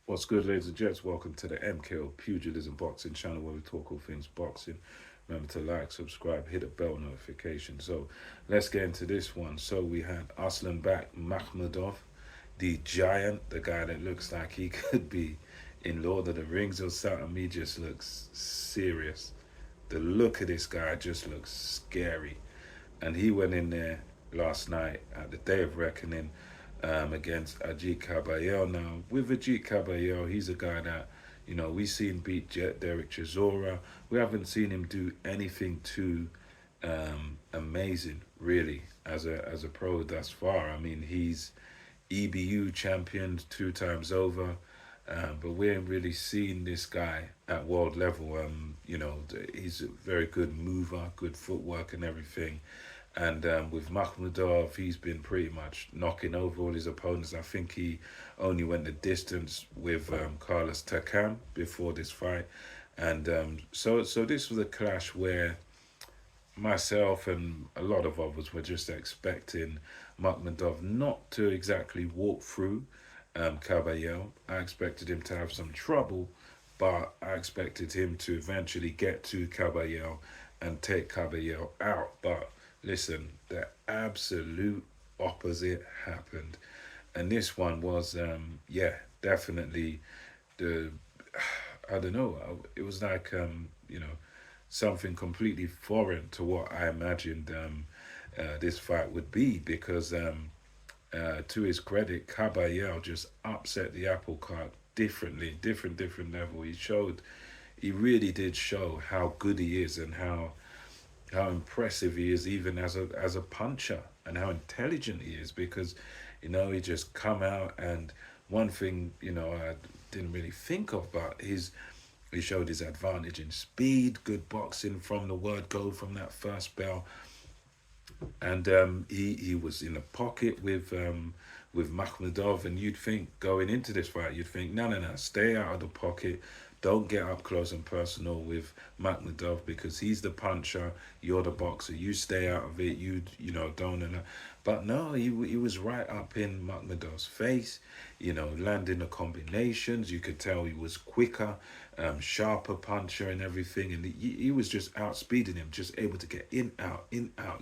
What's good, ladies and gents? Welcome to the MKO Pugilism Boxing channel where we talk all things boxing. Remember to like, subscribe, hit the bell notification. So let's get into this one. So we had Arslanbek Makhmudov, the giant, the guy that looks like he could be in Lord of the Rings or something. He just looks serious. The look of this guy just looks scary. And he went in there last night at the Day of Reckoning against Agit Kabayel. Now, with Agit Kabayel, he's a guy that, we've seen beat Derek Chisora. We haven't seen him do anything too amazing, really, as a pro thus far. I mean, he's EBU champion 2 times over. But we ain't really seen this guy at world level. He's a very good mover, good footwork and everything. And with Makhmudov, he's been pretty much knocking over all his opponents. I think he only went the distance with Carlos Takam before this fight. And so this was a clash where myself and a lot of others were just expecting Makhmudov not to exactly walk through Kabayel. I expected him to have some trouble, but I expected him to eventually get to Kabayel and take Kabayel out. But listen, the absolute opposite happened. And this one was, definitely the, I don't know, it was like, something completely foreign to what I imagined this fight would be because to his credit, Kabayel just upset the apple cart differently, different level. He really did show how good he is and how impressive he is, even as a puncher, and how intelligent he is. Because he just come out, and one thing I didn't really think of, but he showed his advantage in speed, good boxing from the word go, from that first bell. And he was in the pocket with Makhmudov, and you'd think going into this fight, you'd think no, stay out of the pocket, don't get up close and personal with Makhmudov because he's the puncher, you're the boxer, you stay out of it, don't. But no, he was right up in Makhmudov's face, landing the combinations. You could tell he was quicker, sharper puncher and everything, and he was just outspeeding him, just able to get in out,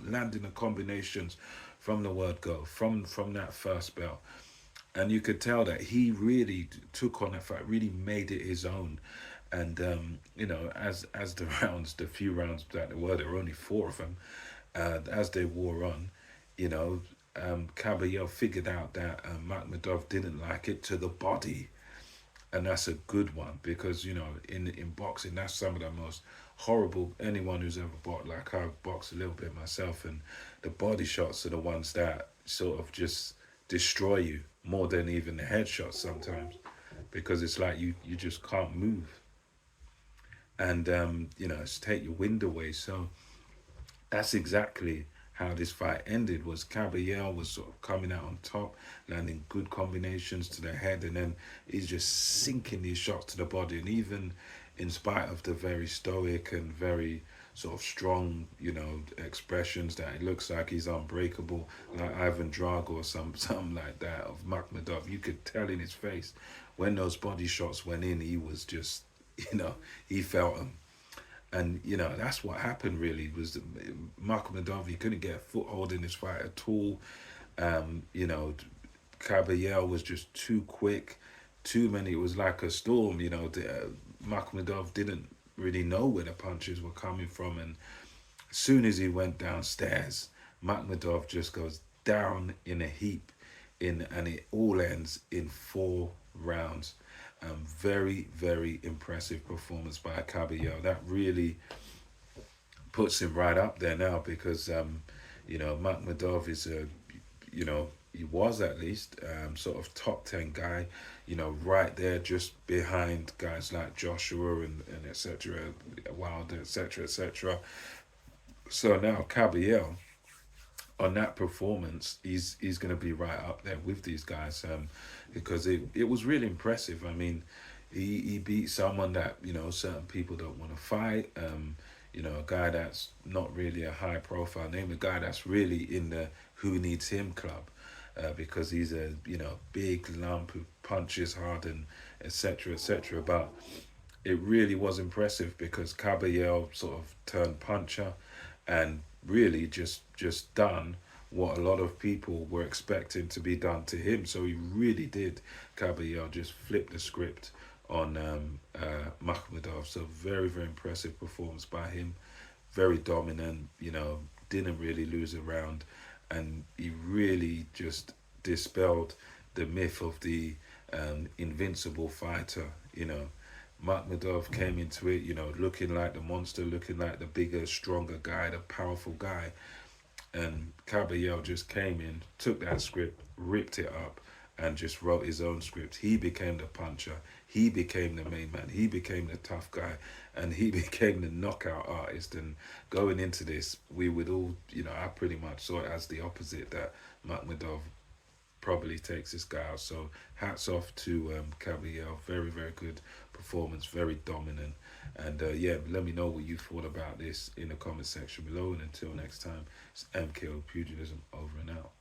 landing the combinations from the word go, from that first bell. And you could tell that he really took on that fight, really made it his own. And as the few rounds that there were only 4 of them, as they wore on, Kabayel figured out that Makhmudov didn't like it to the body. And that's a good one because, in boxing, that's some of the most horrible, anyone who's ever boxed, like I've boxed a little bit myself, and the body shots are the ones that sort of just destroy you more than even the headshots sometimes, because it's like you just can't move, and it's take your wind away. So that's exactly how this fight ended. Was Kabayel was sort of coming out on top, landing good combinations to the head, and then he's just sinking these shots to the body. And even in spite of the very stoic and very sort of strong, expressions that it looks like he's unbreakable, like Ivan Drago or something like that of Makhmudov, you could tell in his face when those body shots went in, he was just, he felt them. And that's what happened. Really, was Makhmudov. He couldn't get a foothold in this fight at all. Kabayel was just too quick, too many. It was like a storm. Makhmudov didn't really know where the punches were coming from, and as soon as he went downstairs, Makhmudov just goes down in a heap, and it all ends in 4 rounds. Very, very impressive performance by Kabayel. That really puts him right up there now because, Makhmudov is he was at least sort of top 10 guy, right there just behind guys like Joshua and etc. Wilder, etc. So now Kabayel, on that performance, he's going to be right up there with these guys because it was really impressive. I mean, he beat someone that certain people don't want to fight. A guy that's not really a high profile name, a guy that's really in the who needs him club. Because he's a big lump who punches hard and etc. etc. But it really was impressive because Kabayel sort of turned puncher and really just done what a lot of people were expecting to be done to him. So he really did. Kabayel just flipped the script on Makhmudov. So very, very impressive performance by him. Very dominant, you know, didn't really lose a round. And he really just dispelled the myth of the invincible fighter, you know. Makhmudov came into it, you know, looking like the monster, looking like the bigger, stronger guy, the powerful guy. And Kabayel just came in, took that script, ripped it up, and just wrote his own script. He became the puncher. He became the main man. He became the tough guy, and he became the knockout artist. And going into this, we would all, you know, I pretty much saw it as the opposite, that Makhmudov probably takes this guy out. So hats off to Kabayel. Very, very good performance, very dominant. And yeah, let me know what you thought about this in the comment section below. And until next time, it's MKO Pugilism over and out.